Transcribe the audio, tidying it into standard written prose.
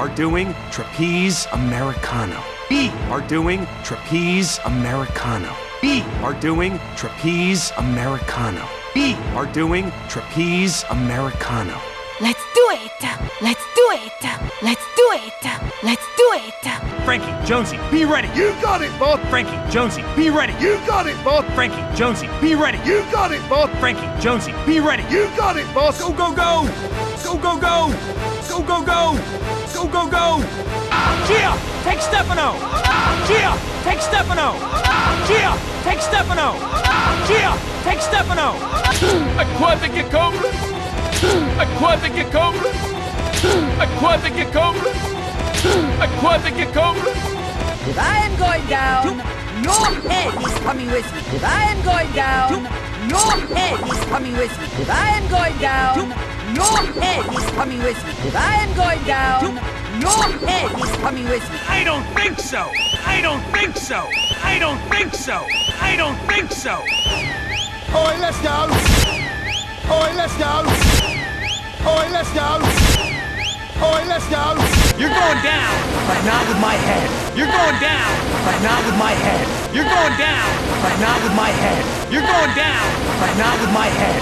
are doing trapeze Americano. B are doing trapeze Americano. B are doing trapeze Americano. B are doing trapeze Americano. Let's do it! Let's do it! Let's do it! Let's do it! Frankie, Jonesy, be ready. You got it, boss. Frankie, Jonesy, be ready. You got it, boss. Frankie, Jonesy, be ready. You got it, boss. Frankie, Jonesy, be ready. You got it, boss. Go, go, go! Go, go, go! Go, go, go! Go, go, go! Gia, take Stefano! Gia, take Stefano! Gia, take Stefano! Gia, take Stefano! Aquatic Cobra! Aquatic Cobra! Aquatic Cobra! Aquatic Cobra! If I am going down, your head is coming with me. If I am going down, your head is coming with me. If I am going down, your head is coming with me. If I am going down, your head is coming with me. I don't think so! I don't think so! I don't think so! I don't think so! Oi, let's go. Oi, let's go. Oi, let's go. Oi, let's go. You're going down, but not with my head. You're going down, but not with my head. You're going down, but not with my head. You're going down, but not with my head.